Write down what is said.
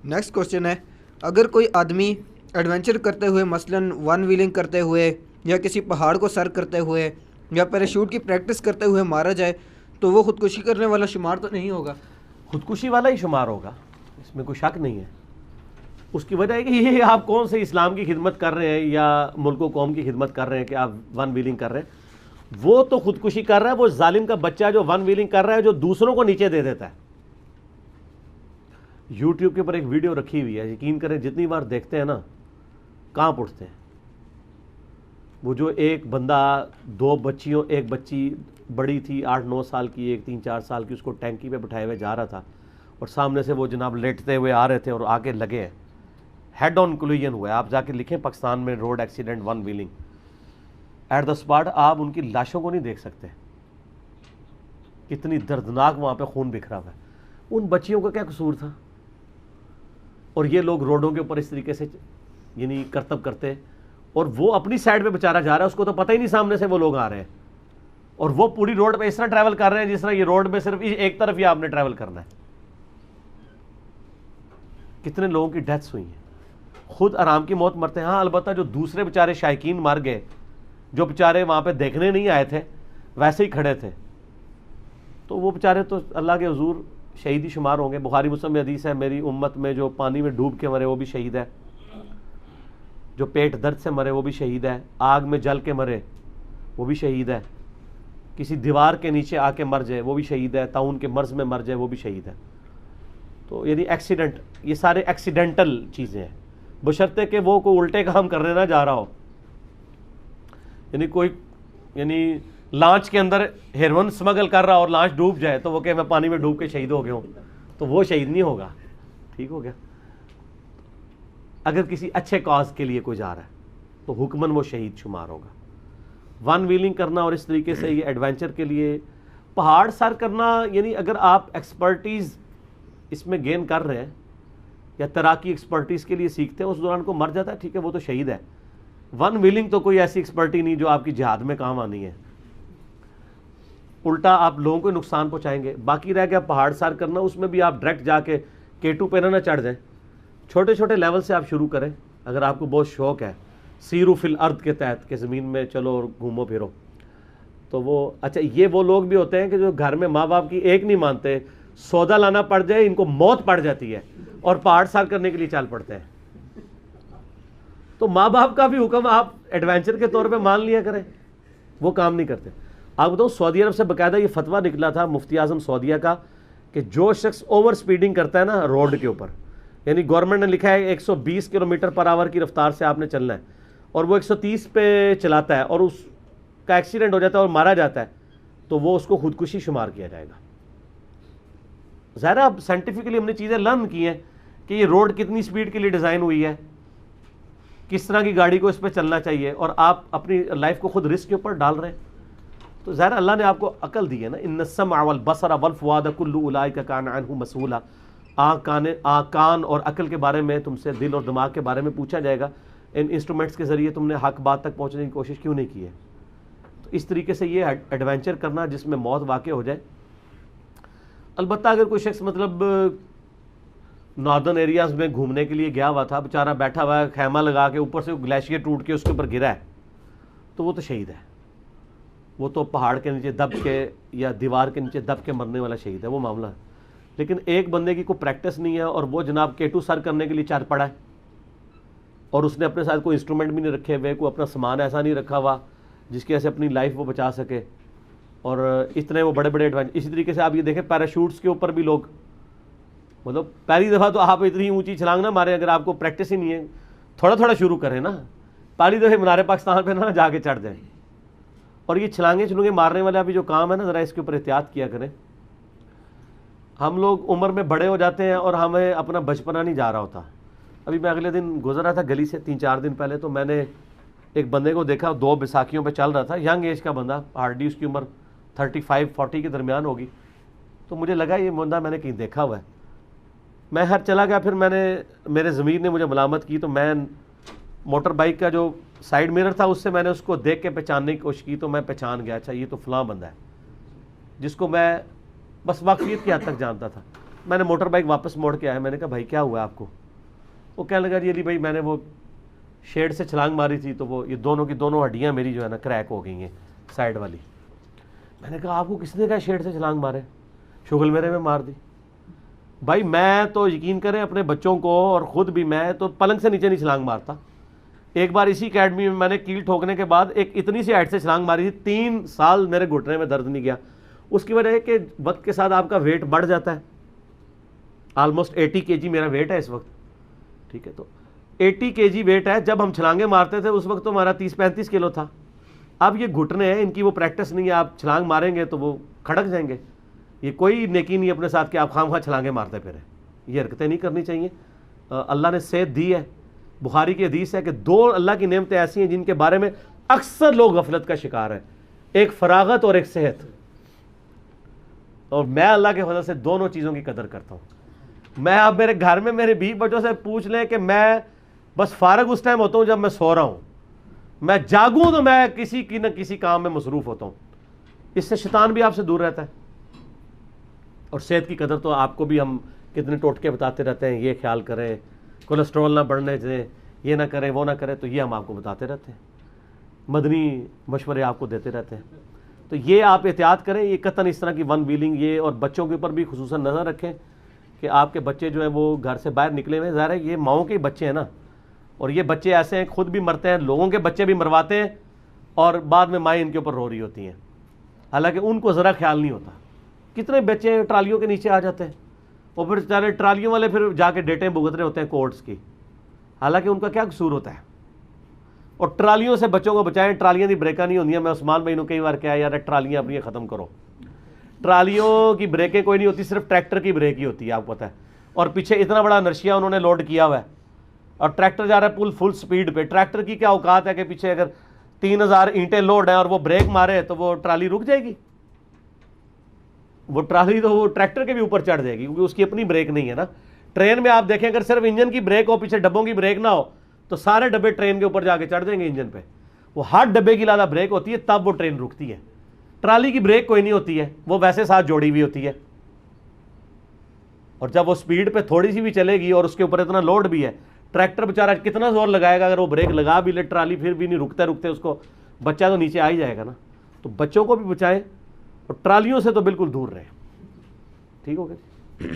Next question ہے، اگر کوئی آدمی ایڈونچر کرتے ہوئے مثلاً ون ویلنگ کرتے ہوئے یا کسی پہاڑ کو سر کرتے ہوئے یا پیراشوٹ کی پریکٹس کرتے ہوئے مارا جائے تو وہ خودکشی کرنے والا شمار تو نہیں ہوگا؟ خودکشی والا ہی شمار ہوگا، اس میں کوئی شک نہیں ہے۔ اس کی وجہ ہے کہ یہ آپ کون سے اسلام کی خدمت کر رہے ہیں یا ملک و قوم کی خدمت کر رہے ہیں کہ آپ ون ویلنگ کر رہے ہیں؟ وہ تو خودکشی کر رہا ہے، وہ ظالم کا بچہ جو ون ویلنگ کر رہا ہے، جو دوسروں کو نیچے دے دیتا ہے۔ یوٹیوب کے اوپر ایک ویڈیو رکھی ہوئی ہے، یقین کریں جتنی بار دیکھتے ہیں نا کانپ اٹھتے ہیں۔ وہ جو ایک بندہ ایک بچی بڑی تھی 8-9 سال کی، ایک 3-4 سال کی، اس کو ٹینکی پہ بٹھائے ہوئے جا رہا تھا اور سامنے سے وہ جناب لیٹتے ہوئے آ رہے تھے اور آگے لگے ہیں، ہیڈ آن کولوژن ہوا ہے۔ آپ جا کے لکھیں پاکستان میں road accident one wheeling, at the spot آپ ان کی لاشوں کو نہیں دیکھ سکتے، کتنی دردناک وہاں پہ خون بکھرا ہوا ہے۔ ان بچیوں کا کیا قصور تھا؟ اور یہ لوگ روڈوں کے اوپر اس طریقے سے یعنی کرتب کرتے، اور وہ اپنی سائڈ پہ بیچارہ جا رہا ہے، اس کو تو پتہ ہی نہیں سامنے سے وہ لوگ آ رہے ہیں، اور وہ پوری روڈ پہ اس طرح ٹریول کر رہے ہیں جس طرح یہ روڈ میں صرف ایک طرف ہی آپ نے ٹریول کرنا ہے۔ کتنے لوگوں کی ڈیتھس ہوئی ہیں، خود آرام کی موت مرتے ہیں۔ ہاں البتہ جو دوسرے بیچارے شائقین مر گئے، جو بیچارے وہاں پہ دیکھنے نہیں آئے تھے، ویسے ہی کھڑے تھے، تو وہ بیچارے تو اللہ کے حضور شہید ہی شمار ہوں گے۔ بخاری مسلم میں حدیث ہے، میری امت میں جو پانی میں ڈوب کے مرے وہ بھی شہید ہے، جو پیٹ درد سے مرے وہ بھی شہید ہے، آگ میں جل کے مرے وہ بھی شہید ہے، کسی دیوار کے نیچے آ کے مر جائے وہ بھی شہید ہے، طاعون کے مرض میں مر جائے وہ بھی شہید ہے۔ تو یعنی ایکسیڈنٹ، یہ سارے ایکسیڈنٹل چیزیں ہیں، بشرطے کہ وہ کوئی الٹے کام کرنے نہ جا رہا ہو۔ یعنی کوئی لانچ کے اندر ہیروئن سمگل کر رہا اور لانچ ڈوب جائے تو وہ کہ میں پانی میں ڈوب کے شہید ہو گیا ہوں، تو وہ شہید نہیں ہوگا۔ ٹھیک ہو گیا؟ اگر کسی اچھے کاز کے لیے کوئی جا رہا ہے تو حکمن وہ شہید شمار ہوگا۔ ون ویلنگ کرنا اور اس طریقے سے یہ ایڈونچر کے لیے پہاڑ سر کرنا، یعنی اگر آپ ایکسپرٹیز اس میں گین کر رہے ہیں یا تیراکی ایکسپرٹیز کے لیے سیکھتے ہیں، اس دوران کو مر جاتا ہے، ٹھیک ہے وہ تو شہید ہے۔ ون ویلنگ تو کوئی ایسی ایکسپرٹی نہیں جو آپ کی جہاد میں کام آنی ہے، الٹا آپ لوگوں کو نقصان پہنچائیں گے۔ باقی رہ گیا پہاڑ سر کرنا، اس میں بھی آپ ڈائریکٹ جا کے K2 پہ نہ چڑھ جائیں، چھوٹے چھوٹے لیول سے آپ شروع کریں۔ اگر آپ کو بہت شوق ہے سیرو فی الارض کے تحت کہ زمین میں چلو اور گھومو پھرو، تو وہ اچھا یہ وہ لوگ بھی ہوتے ہیں کہ جو گھر میں ماں باپ کی ایک نہیں مانتے، سودا لانا پڑ جائے ان کو موت پڑ جاتی ہے اور پہاڑ سر کرنے کے لیے چل پڑتے ہیں۔ تو ماں باپ کا بھی حکم آپ ایڈونچر کے طور پہ مان لیا کریں، وہ کام نہیں کرتے۔ آپ بتاؤں سعودی عرب سے باقاعدہ یہ فتویٰ نکلا تھا مفتی اعظم سعودیہ کا کہ جو شخص اوور سپیڈنگ کرتا ہے نا روڈ کے اوپر، یعنی گورنمنٹ نے لکھا ہے 120 کلومیٹر پر آور کی رفتار سے آپ نے چلنا ہے، اور وہ 130 پہ چلاتا ہے اور اس کا ایکسیڈنٹ ہو جاتا ہے اور مارا جاتا ہے، تو وہ اس کو خودکشی شمار کیا جائے گا۔ ظاہر اب سائنٹیفکلی ہم نے چیزیں لرن کی ہیں کہ یہ روڈ کتنی سپیڈ کے لیے ڈیزائن ہوئی ہے، کس طرح کی گاڑی کو اس پہ چلنا چاہیے، اور آپ اپنی لائف کو خود رسک کے اوپر ڈال رہے ہیں۔ تو ظاہر اللہ نے آپ کو عقل دی ہے نا، ان السمع والبصر والفؤاد کل اولئک کان عنہ مسئولا، کان اور عقل کے بارے میں تم سے، دل اور دماغ کے بارے میں پوچھا جائے گا، ان انسٹرومنٹس کے ذریعے تم نے حق بات تک پہنچنے کی کوشش کیوں نہیں کی ہے؟ تو اس طریقے سے یہ ایڈونچر کرنا جس میں موت واقع ہو جائے۔ البتہ اگر کوئی شخص مطلب ناردرن ایریاز میں گھومنے کے لیے گیا ہوا تھا، بیچارہ بیٹھا ہوا ہے خیمہ لگا کے، اوپر سے گلیشیئر ٹوٹ کے اس کے اوپر گرا ہے، تو وہ تو شہید ہے، وہ تو پہاڑ کے نیچے دب کے یا دیوار کے نیچے دب کے مرنے والا شہید ہے، وہ معاملہ ہے۔ لیکن ایک بندے کی کوئی پریکٹس نہیں ہے اور وہ جناب K2 سر کرنے کے لیے چل پڑا ہے، اور اس نے اپنے ساتھ کوئی انسٹرومنٹ بھی نہیں رکھے ہوئے، کوئی اپنا سامان ایسا نہیں رکھا ہوا جس کی وجہ سے اپنی لائف وہ بچا سکے، اور اتنے وہ بڑے بڑے ایڈوانس۔ اسی طریقے سے آپ یہ دیکھیں پیراشوٹس کے اوپر بھی لوگ، مطلب پہلی دفعہ تو آپ اتنی اونچی چھلانگ نہ ماریں اگر آپ کو پریکٹس ہی نہیں ہے، تھوڑا تھوڑا شروع کریں نا، پہلی دفعہ منار پاکستان پہ نہ جا کے چڑھ جائیں۔ اور یہ چھلانگیں مارنے والے ابھی جو کام ہے نا، ذرا اس کے اوپر احتیاط کیا کریں۔ ہم لوگ عمر میں بڑے ہو جاتے ہیں اور ہمیں اپنا بچپنا نہیں جا رہا ہوتا۔ ابھی میں اگلے دن گزر رہا تھا گلی سے 3-4 دن پہلے، تو میں نے ایک بندے کو دیکھا 2 بیساکھیوں پہ چل رہا تھا، ینگ ایج کا بندہ، ہارڈلی اس کی عمر 35-40 کے درمیان ہوگی، تو مجھے لگا یہ بندہ میں نے کہیں دیکھا ہوا ہے۔ میں چلا گیا، پھر میرے ضمیر نے مجھے ملامت کی، تو میں موٹر بائک کا جو سائیڈ میرر تھا اس سے میں نے اس کو دیکھ کے پہچاننے کی کوشش کی، تو میں پہچان گیا، اچھا یہ تو فلاں بندہ ہے، جس کو میں بس واقفیت کی حد تک جانتا تھا۔ میں نے موٹر بائک واپس موڑ کے آیا, میں نے کہا بھائی کیا ہوا آپ کو؟ وہ کہنے لگا جی علی بھائی میں نے وہ شیڈ سے چھلانگ ماری تھی تو وہ یہ دونوں کی دونوں ہڈیاں میری جو ہے نا کریک ہو گئی ہیں سائڈ والی. میں نے کہا آپ کو کس نے کہا شیڈ سے چھلانگ مارے؟ شغل میرے میں مار دی. بھائی میں تو یقین کریں اپنے بچوں کو اور خود بھی میں تو پلنگ سے نیچے نہیں چھلانگ مارتا. ایک بار اسی اکیڈمی میں نے کیل ٹھوکنے کے بعد ایک اتنی سی ہائٹ سے چھلانگ ماری تھی, 3 سال میرے گھٹنے میں درد نہیں گیا. اس کی وجہ ہے کہ وقت کے ساتھ آپ کا ویٹ بڑھ جاتا ہے. آلموسٹ 80 kg میرا ویٹ ہے اس وقت, ٹھیک ہے. تو 80 kg ویٹ ہے. جب ہم چھلانگیں مارتے تھے اس وقت تو ہمارا 30-35 کلو تھا. اب یہ گھٹنے ہیں, ان کی وہ پریکٹس نہیں ہے, آپ چھلانگ ماریں گے تو وہ کھڑک جائیں گے. یہ کوئی نیکی نہیں اپنے ساتھ کہ آپ خواہ چھلانگیں مارتے پھریں. یہ حرکتیں نہیں کرنی چاہیے. اللہ نے صحت دی ہے. بخاری کی حدیث ہے کہ 2 اللہ کی نعمتیں ایسی ہیں جن کے بارے میں اکثر لوگ غفلت کا شکار ہیں, ایک فراغت اور ایک صحت. اور میں اللہ کے فضل سے دونوں چیزوں کی قدر کرتا ہوں. میں اب میرے گھر میں میرے بیوی بچوں سے پوچھ لیں کہ میں بس فارغ اس ٹائم ہوتا ہوں جب میں سو رہا ہوں. میں جاگوں تو میں کسی کی نہ کسی کام میں مصروف ہوتا ہوں. اس سے شیطان بھی آپ سے دور رہتا ہے. اور صحت کی قدر تو آپ کو بھی ہم کتنے ٹوٹکے بتاتے رہتے ہیں, یہ خیال کریں, کولیسٹرول نہ بڑھنے دیں, یہ نہ کریں وہ نہ کریں, تو یہ ہم آپ کو بتاتے رہتے ہیں, مدنی مشورے آپ کو دیتے رہتے ہیں. تو یہ آپ احتیاط کریں. یہ قطعاً اس طرح کی ون ویلنگ یہ, اور بچوں کے اوپر بھی خصوصاً نظر رکھیں کہ آپ کے بچے جو ہیں وہ گھر سے باہر نکلے ہوئے. ظاہر ہے یہ ماؤں کے بچے ہیں نا, اور یہ بچے ایسے ہیں خود بھی مرتے ہیں, لوگوں کے بچے بھی مرواتے ہیں, اور بعد میں مائیں ان کے اوپر رو رہی ہوتی ہیں, حالانکہ ان کو ذرا خیال نہیں ہوتا. کتنے بچے ٹرالیوں کے نیچے آ جاتے ہیں, اور پھر چارے ٹرالیوں والے پھر جا کے ڈیٹیں بھگت رہے ہوتے ہیں کورٹس کی, حالانکہ ان کا کیا قصور ہوتا ہے. اور ٹرالیوں سے بچوں کو بچائیں. ٹرالیاں دی بریکاں نہیں ہوندیاں. میں عثمان بھائی نے کئی بار کہا یار ٹرالیاں اپنی ختم کرو. ٹرالیوں کی بریکیں کوئی نہیں ہوتی, صرف ٹریکٹر کی بریک ہی ہوتی ہے, آپ کو پتہ ہے. اور پیچھے اتنا بڑا نرشیا انہوں نے لوڈ کیا ہوا ہے, اور ٹریکٹر جا رہا ہے فل سپیڈ پہ. ٹریکٹر کی کیا اوقات ہے کہ پیچھے اگر 3000 اینٹیں لوڈ ہیں اور وہ بریک مارے تو وہ ٹرالی رک جائے گی؟ وہ ٹرالی تو وہ ٹریکٹر کے بھی اوپر چڑھ جائے گی, کیونکہ اس کی اپنی بریک نہیں ہے نا. ٹرین میں آپ دیکھیں اگر صرف انجن کی بریک ہو, پیچھے ڈبوں کی بریک نہ ہو, تو سارے ڈبے ٹرین کے اوپر جا کے چڑھ جائیں گے انجن پہ. وہ ہر ڈبے کی لادہ بریک ہوتی ہے تب وہ ٹرین رکتی ہے. ٹرالی کی بریک کوئی نہیں ہوتی ہے, وہ ویسے ساتھ جوڑی ہوئی ہوتی ہے. اور جب وہ سپیڈ پہ تھوڑی سی بھی چلے گی اور اس کے اوپر اتنا لوڈ بھی ہے, ٹریکٹر بیچارہ کتنا زور لگائے گا, اگر وہ بریک لگا بھی لے ٹرالی پھر بھی نہیں رکتے اس کو بچہ تو نیچے آ ہی جائے گا نا. تو بچوں کو بھی بچائیں اور ٹرالیوں سے تو بالکل دور رہیں. ٹھیک ہو گیا.